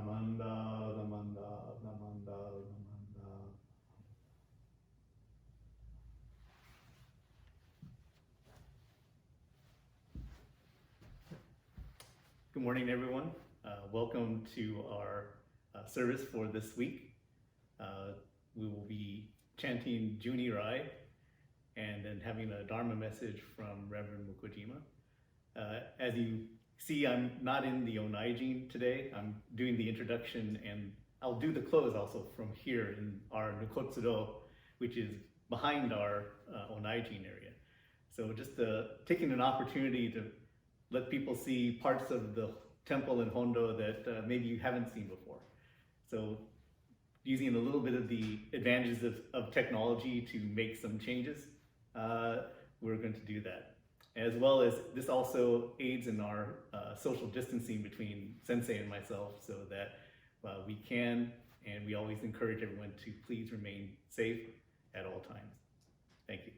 Namanda, Namanda, Namanda, Namanda. Good morning, everyone. Welcome to our service for this week. We will be chanting Juni Rai and then having a Dharma message from Reverend Mukujima. As you see, I'm not in the Onaijin today. I'm doing the introduction, and I'll do the close also from here in our Nukotsuro, which is behind our Onaijin area. So just taking an opportunity to let people see parts of the temple in Hondo that maybe you haven't seen before. So using a little bit of the advantages of technology to make some changes, we're going to do that. As well as this also aids in our social distancing between Sensei and myself, so that we can, and we always encourage everyone to please remain safe at all times. Thank you.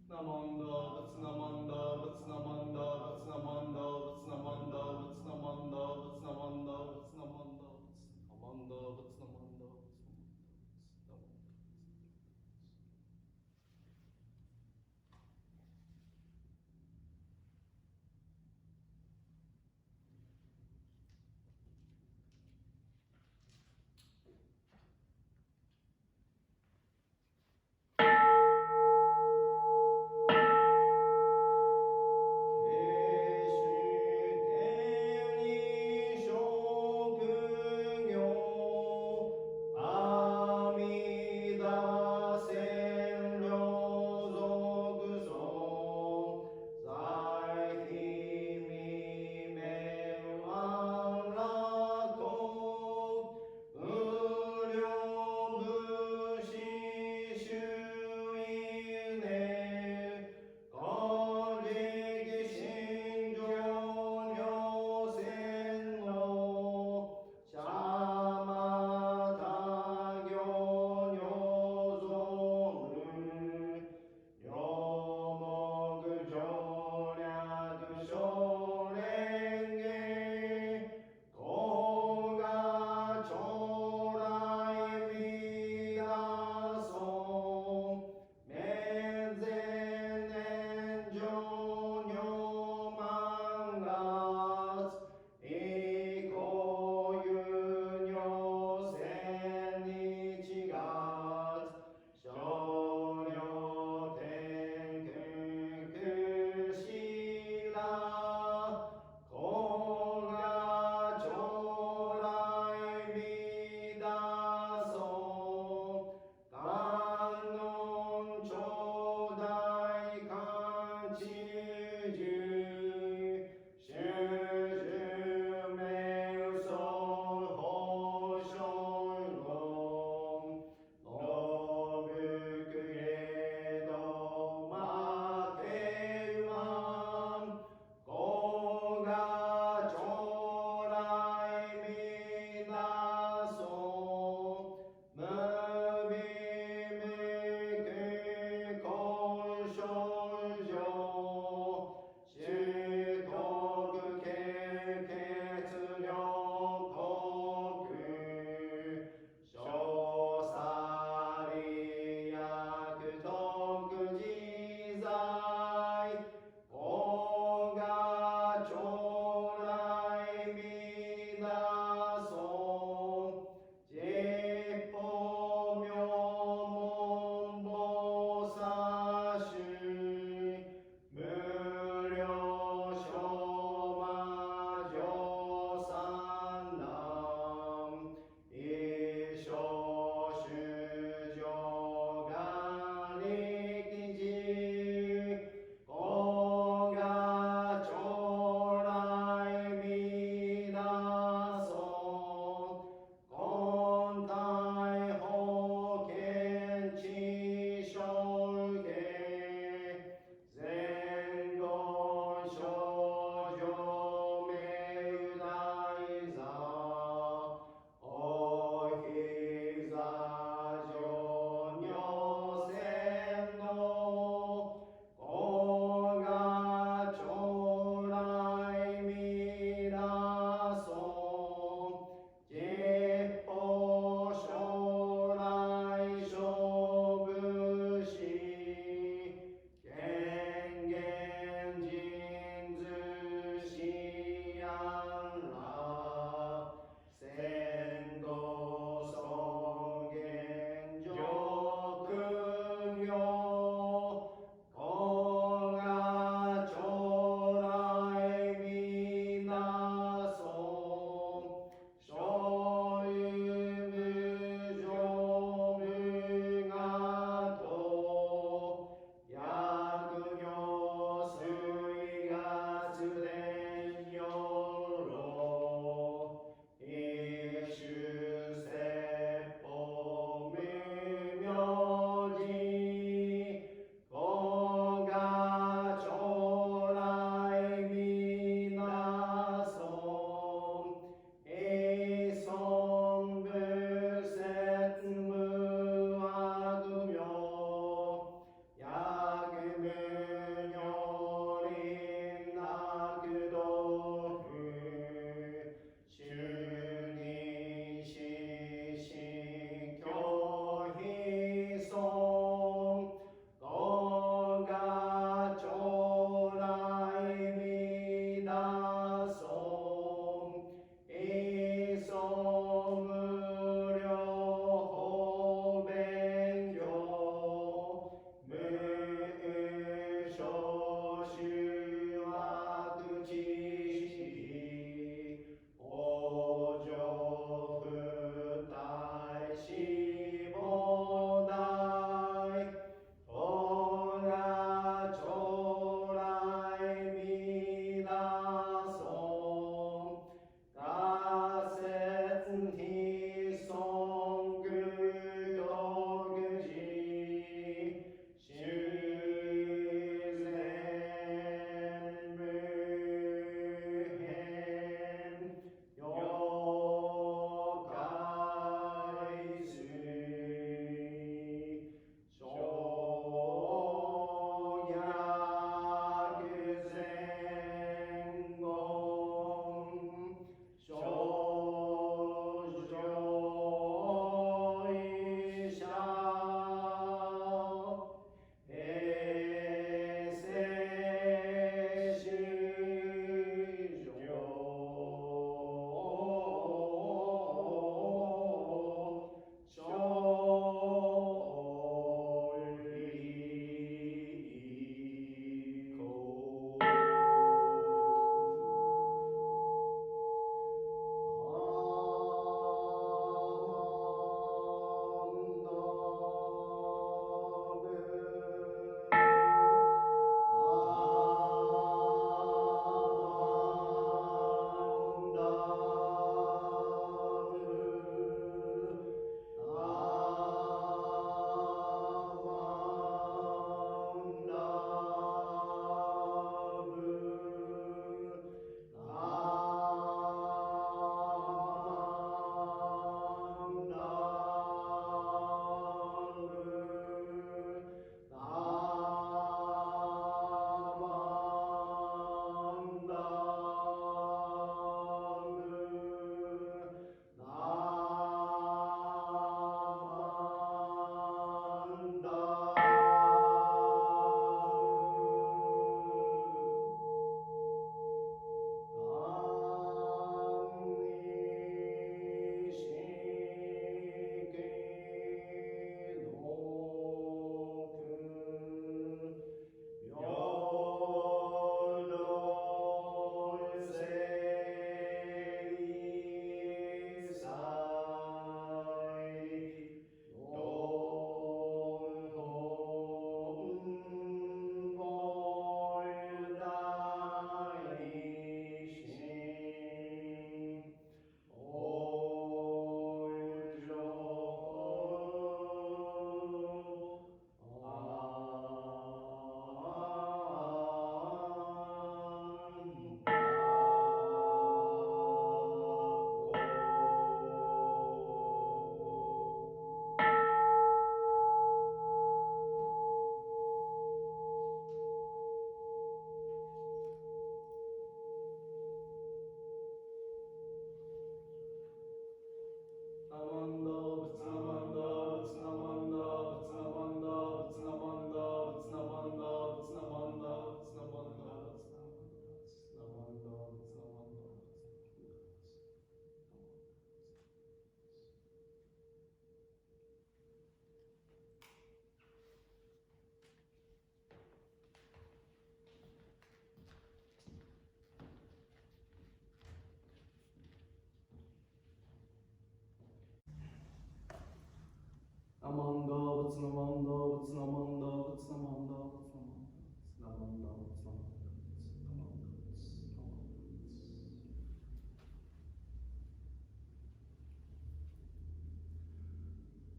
Namanda, Vatsnamanda, Vatsnamanda, Vatsnamanda, Vatsnamanda, Vatsnamanda, Vatsnamanda, Vatsnamanda, Vatsnamanda, Vatsnamanda,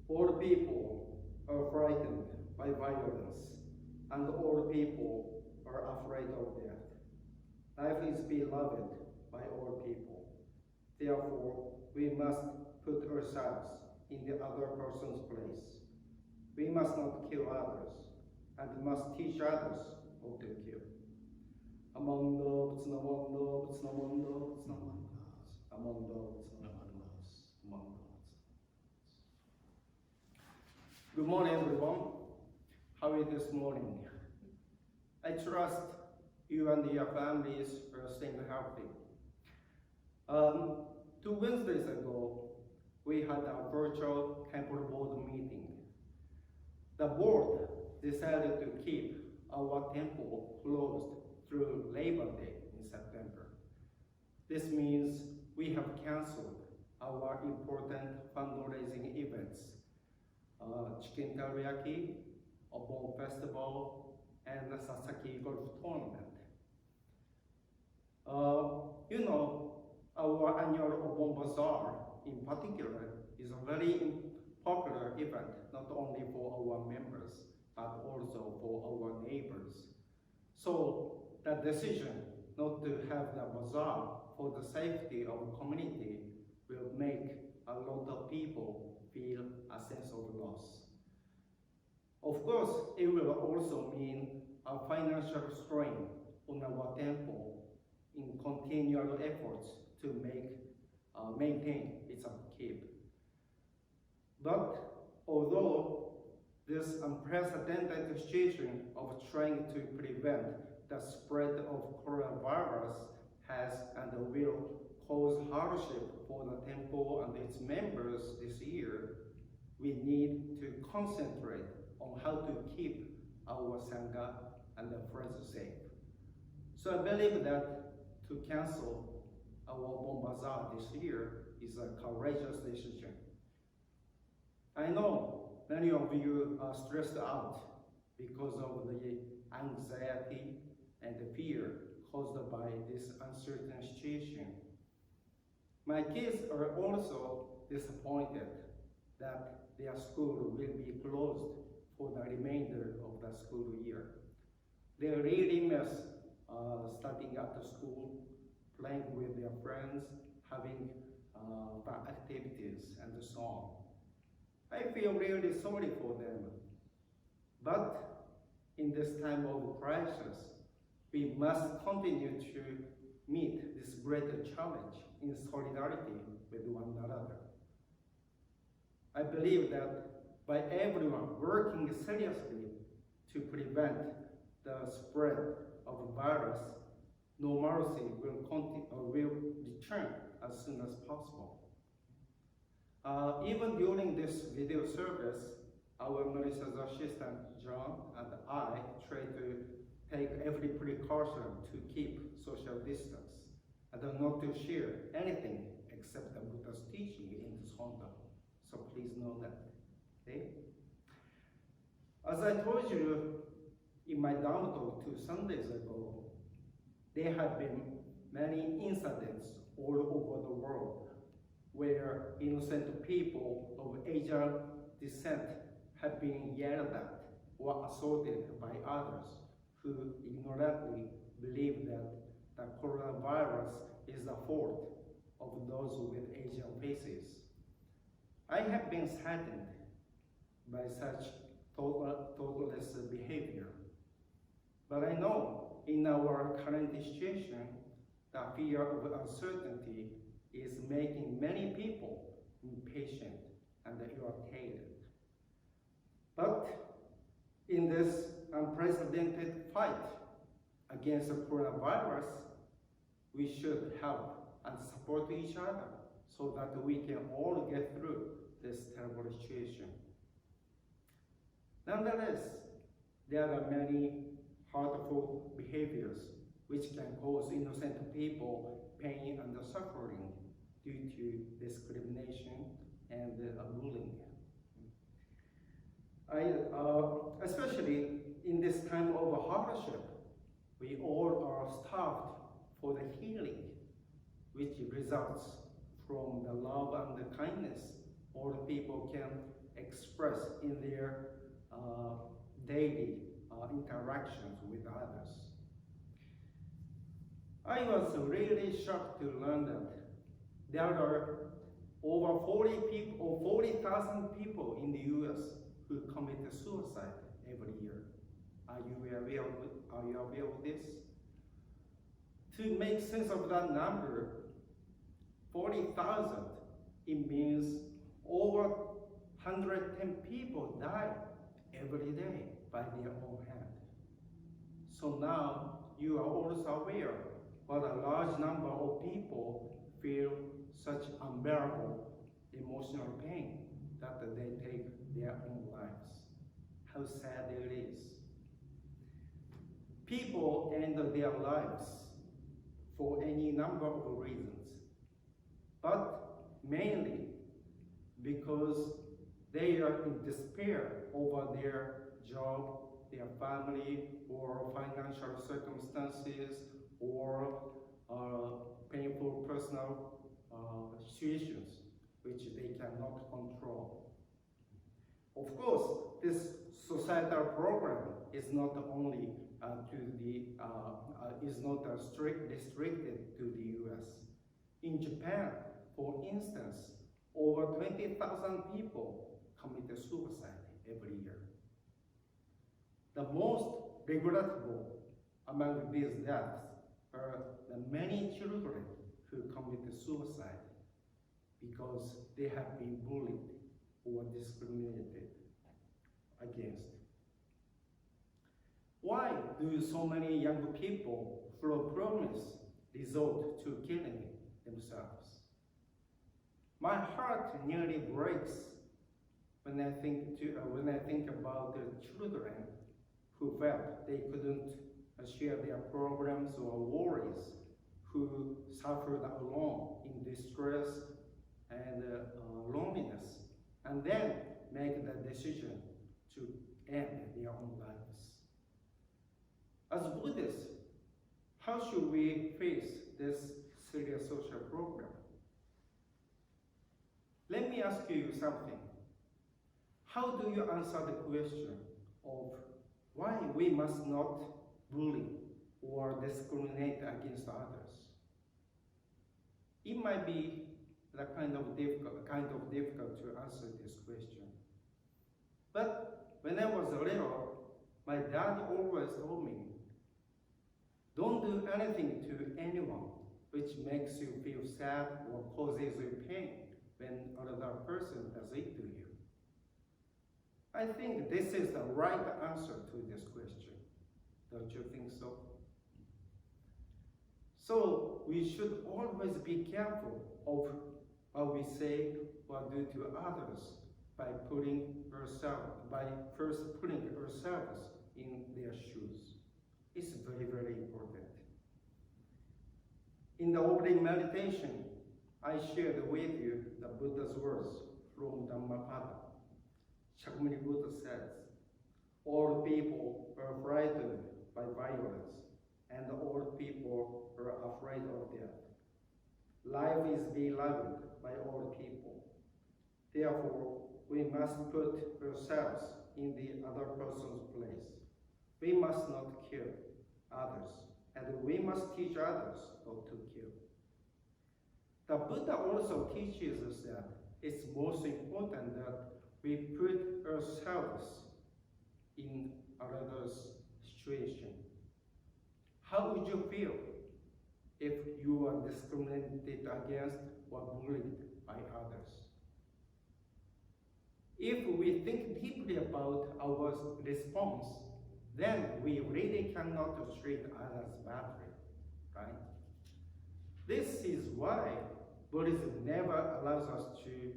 All people are frightened by violence, and all people are afraid of death. Life is beloved by all people. Therefore, we must put ourselves in the other person's place. We must not kill others, and must teach others how to kill. Among those, among those, among those, among those, among those, among those, among those. Good morning, everyone. How are you this morning? I trust you and your families are staying healthy. 2 Wednesdays ago, we had a virtual temple board meeting. The board decided to keep our temple closed through Labor Day in September. This means we have canceled our important fundraising events, Chicken Teriyaki, Obon Festival, and the Sasaki Golf Tournament. Our annual Obon Bazaar in particular is a very popular event, not only for our members, but also for our neighbors. So the decision not to have the bazaar for the safety of the community will make a lot of people feel a sense of loss. Of course, it will also mean a financial strain on our temple in continual efforts to maintain its upkeep. But although this unprecedented situation of trying to prevent the spread of coronavirus has and will cause hardship for the temple and its members this year, we need to concentrate on how to keep our Sangha and the friends safe. So I believe that to cancel our Obon Bazaar this year is a courageous decision. I know many of you are stressed out because of the anxiety and the fear caused by this uncertain situation. My kids are also disappointed that their school will be closed for the remainder of the school year. They really miss studying at the school, playing with their friends, having fun activities, and so on. I feel really sorry for them. But in this time of crisis, we must continue to meet this greater challenge in solidarity with one another. I believe that by everyone working seriously to prevent the spread of the virus, normalcy will return as soon as possible. Even during this video service, our Marissa's assistant John and I try to take every precaution to keep social distance and not to share anything except the Buddha's teaching in this Honda. So please know that. Okay? As I told you in my Dhamma talk 2 Sundays ago, there have been many incidents all over the world where innocent people of Asian descent have been yelled at or assaulted by others who ignorantly believe that the coronavirus is the fault of those with Asian faces. I have been saddened by such thoughtless behavior. But I know in our current situation, the fear of uncertainty is making many people impatient and irritated. But in this unprecedented fight against the coronavirus, we should help and support each other so that we can all get through this terrible situation. Nonetheless, there are many hurtful behaviors which can cause innocent people pain and suffering due to discrimination and bullying. Especially in this time of hardship, we all are starved for the healing, which results from the love and the kindness all the people can express in their daily interactions with others. I was really shocked to learn that there are over 40,000 people in the US who commit suicide every year. Are you aware of this? To make sense of that number, 40,000, it means over 110 people die every day by their own hand. So now you are also aware what a large number of people feel such unbearable emotional pain that they take their own lives. How sad it is. People end their lives for any number of reasons, but mainly because they are in despair over their job, their family, or financial circumstances, or painful personal situations which they cannot control. Of course, this societal program is not only restricted to the US. In Japan, for instance, over 20,000 people commit suicide every year. The most regrettable among these deaths are the many children who commit suicide because they have been bullied or discriminated against. Why do so many young people from province resort to killing themselves? My heart nearly breaks when I think about the children who felt they couldn't share their problems or worries, who suffered alone in distress and loneliness, and then make the decision to end their own lives. As Buddhists, how should we face this serious social problem? Let me ask you something. How do you answer the question of why we must not bully or discriminate against others? It might be kind of difficult to answer this question. But when I was little, my dad always told me, don't do anything to anyone which makes you feel sad or causes you pain when another person does it to you. I think this is the right answer to this question. Don't you think so? So we should always be careful of what we say or do to others by first putting ourselves in their shoes. It's very, very important. In the opening meditation, I shared with you the Buddha's words from Dhammapada. Shakyamuni Buddha says, all people are frightened by violence, and all people are afraid of death. Life is beloved by all people. Therefore, we must put ourselves in the other person's place. We must not kill others, and we must teach others not to kill. The Buddha also teaches us that it's most important that we put ourselves in another's situation. How would you feel if you are discriminated against or bullied by others? If we think deeply about our response, then we really cannot treat others badly, right? This is why Buddhism never allows us to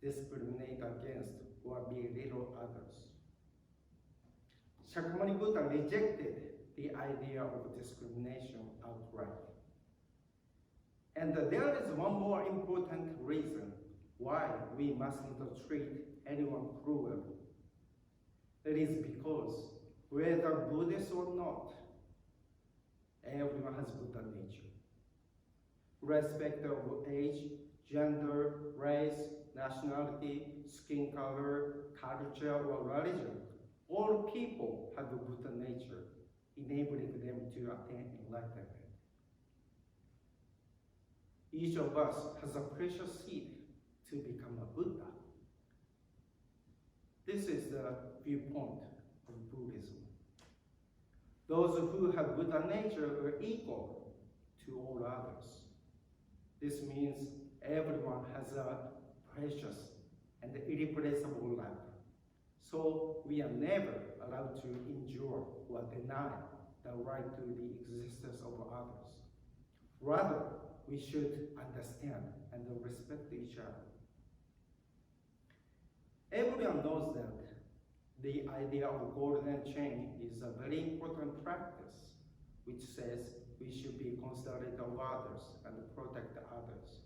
discriminate against or belittle others. Shakyamuni Buddha rejected the idea of discrimination outright. And there is one more important reason why we must not treat anyone cruelly. It is because whether Buddhist or not, everyone has Buddha nature. Irrespective of age, gender, race, nationality, skin color, culture, or religion, all people have a Buddha nature, enabling them to attain enlightenment. Each of us has a precious seed to become a Buddha. This is the viewpoint of Buddhism. Those who have Buddha nature are equal to all others. This means everyone has a precious and irreplaceable life. So we are never allowed to injure or deny the right to the existence of others. Rather, we should understand and respect each other. Everyone knows that the idea of golden chain is a very important practice, which says we should be considerate of others and protect others.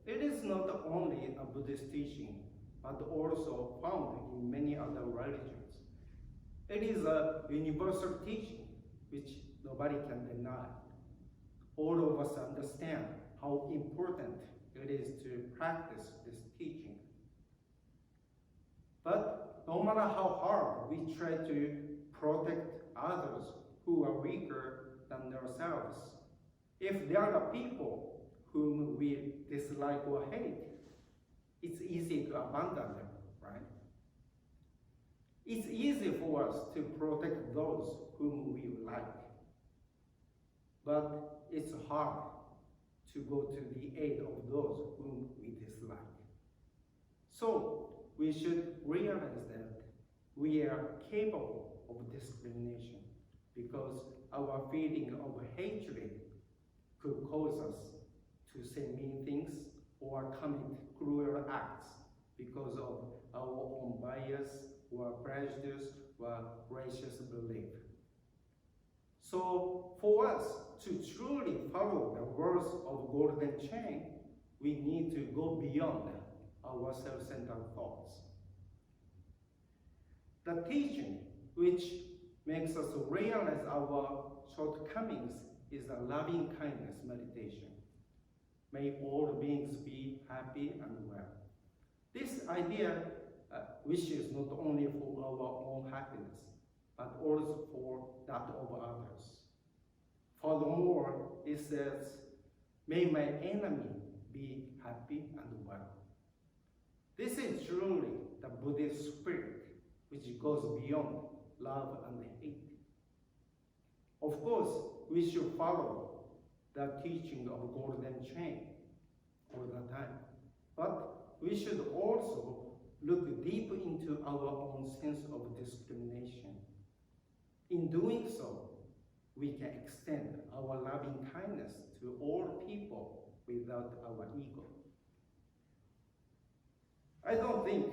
It is not only a Buddhist teaching, but also found in many other religions. It is a universal teaching which nobody can deny. All of us understand how important it is to practice this teaching. But no matter how hard we try to protect others who are weaker than ourselves, if there are people whom we dislike or hate, it's easy to abandon them, right? It's easy for us to protect those whom we like. But it's hard to go to the aid of those whom we dislike. So we should realize that we are capable of discrimination because our feeling of hatred could cause us to say mean things or commit cruel acts because of our own bias or prejudice or racist belief. So for us to truly follow the words of Golden Chain, we need to go beyond our self-centered thoughts. The teaching which makes us realize our shortcomings is the loving kindness meditation. May all beings be happy and well. This idea wishes not only for our own happiness, but also for that of others. Furthermore, it says, may my enemy be happy and well. This is truly the Buddhist spirit, which goes beyond love and hate. Of course, we should follow the teaching of Golden Chain all the time, but we should also look deep into our own sense of discrimination. In doing so, we can extend our loving kindness to all people without our ego. I don't think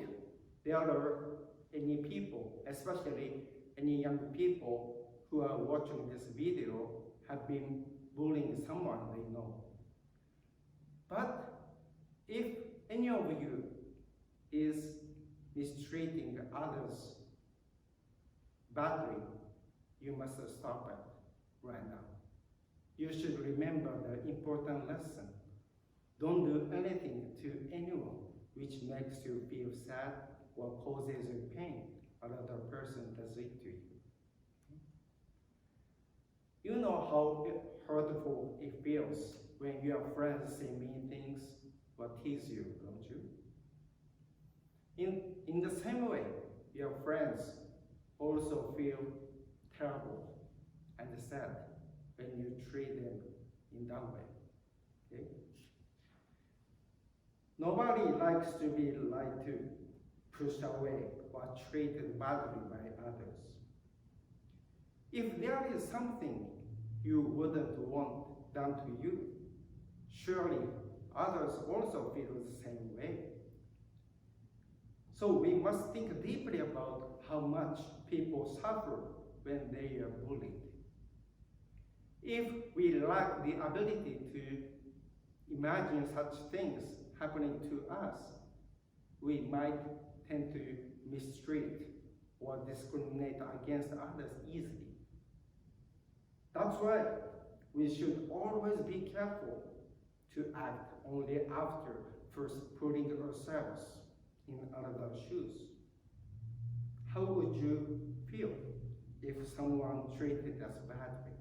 there are any people, especially any young people who are watching this video, have been bullying someone they know. But if any of you is mistreating others badly, you must stop it right now. You should remember the important lesson. Don't do anything to anyone which makes you feel sad or causes you pain. Another person does it to you. You know how hurtful it feels when your friends say mean things or tease you, don't you? In the same way, your friends also feel terrible and sad when you treat them in that way. Okay? Nobody likes to be lied to, pushed away, or treated badly by others. If there is something you wouldn't want done to you, surely others also feel the same way. So we must think deeply about how much people suffer when they are bullied. If we lack the ability to imagine such things happening to us, we might tend to mistreat or discriminate against others easily. That's why we should always be careful to act only after first putting ourselves in others' shoes. How would you feel if someone treated us badly?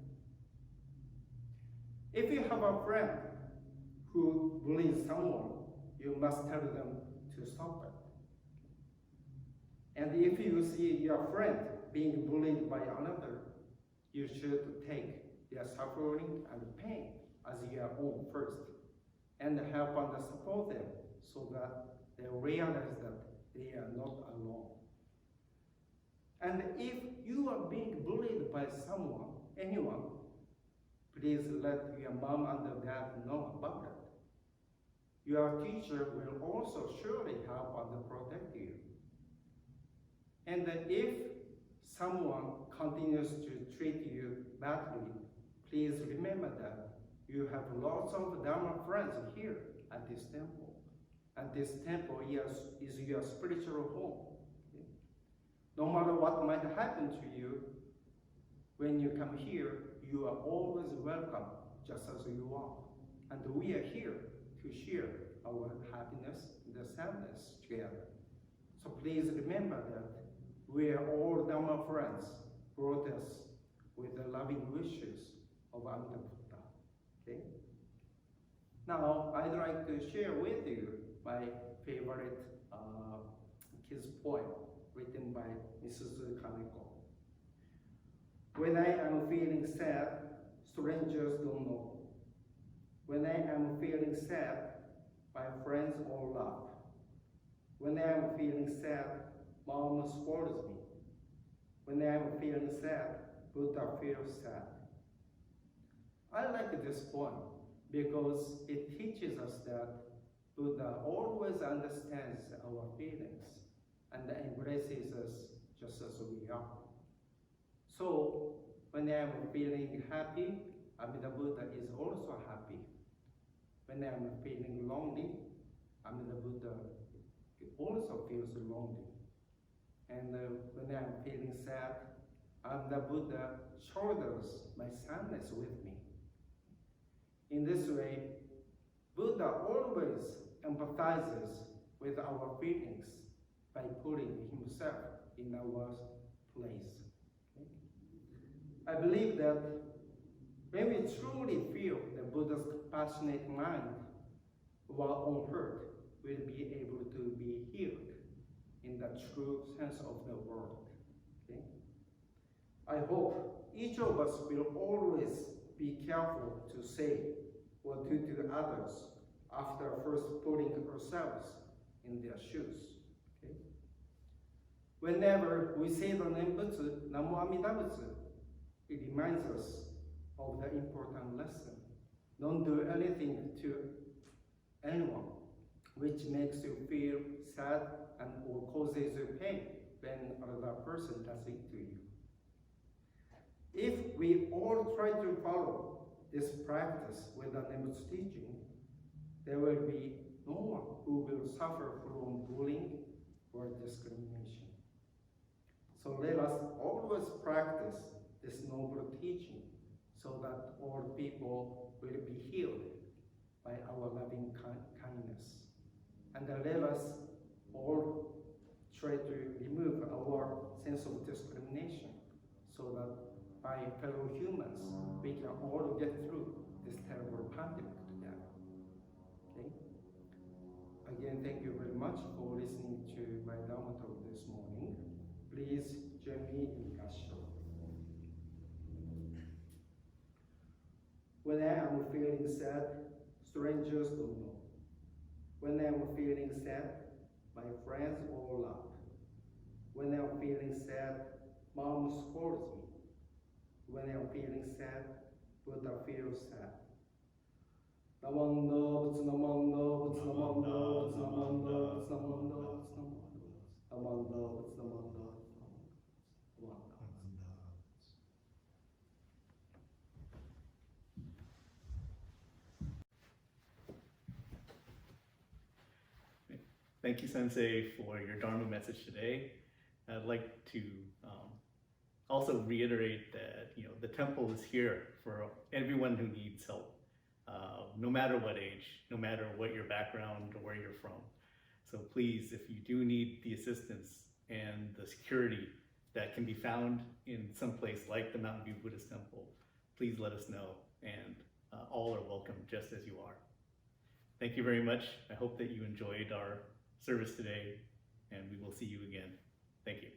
If you have a friend who bullies someone, you must tell them to stop it. And if you see your friend being bullied by another, you should take their suffering and pain as your own first, and help and support them so that they realize that they are not alone. And if you are being bullied by anyone, please let your mom and dad know about it. Your teacher will also surely help and protect you. And if someone continues to treat you badly, please remember that you have lots of Dharma friends here at this temple. And this temple is your spiritual home. Okay? No matter what might happen to you, when you come here, you are always welcome, just as you are. And we are here to share our happiness and the sadness together. So please remember that we are all Dharma friends, brought us with the loving wishes of Amitabha Buddha. Okay? Now, I'd like to share with you my favorite kids' poem written by Mrs. Kaneko. When I am feeling sad, strangers don't know. When I am feeling sad, my friends all laugh. When I am feeling sad, Mom scolds me. When I am feeling sad, Buddha feels sad. I like this poem because it teaches us that Buddha always understands our feelings and embraces us just as we are. So, when I am feeling happy, Amida Buddha is also happy. When I am feeling lonely, Amida Buddha also feels lonely. And when I am feeling sad, Amida Buddha shoulders my sadness with me. In this way, Buddha always empathizes with our feelings by putting himself in our place. I believe that when we truly feel the Buddha's compassionate mind, our own hurt will be able to be healed in the true sense of the word. Okay? I hope each of us will always be careful to say or do to others after first putting ourselves in their shoes. Okay? Whenever we say the name Butsu, Namo Amida Butsu, it reminds us of the important lesson. Don't do anything to anyone which makes you feel sad and or causes you pain when another person does it to you. If we all try to follow this practice with the Nembutsu teaching, there will be no one who will suffer from bullying or discrimination. So let us always practice this noble teaching so that all people will be healed by our loving kindness. And let us all try to remove our sense of discrimination so that by fellow humans, we can all get through this terrible pandemic together. Okay? Again, thank you very much for listening to my Dharma talk this morning. Please join me in Gassho. When I am feeling sad, strangers don't know. When I am feeling sad, my friends all laugh. When I am feeling sad, Mom scolds me. When I am feeling sad, Buddha feels sad. Namanda, Butsu Namanda, Butsu Namanda, Butsu Namanda, Butsu Namanda, Butsu Namanda, Namanda, Butsu Namanda, Namanda. Thank you, Sensei, for your Dharma message today. I'd like to also reiterate that the temple is here for everyone who needs help, no matter what age, no matter what your background or where you're from. So please, if you do need the assistance and the security that can be found in some place like the Mountain View Buddhist Temple, please let us know, and all are welcome just as you are. Thank you very much. I hope that you enjoyed our service today, and we will see you again. Thank you.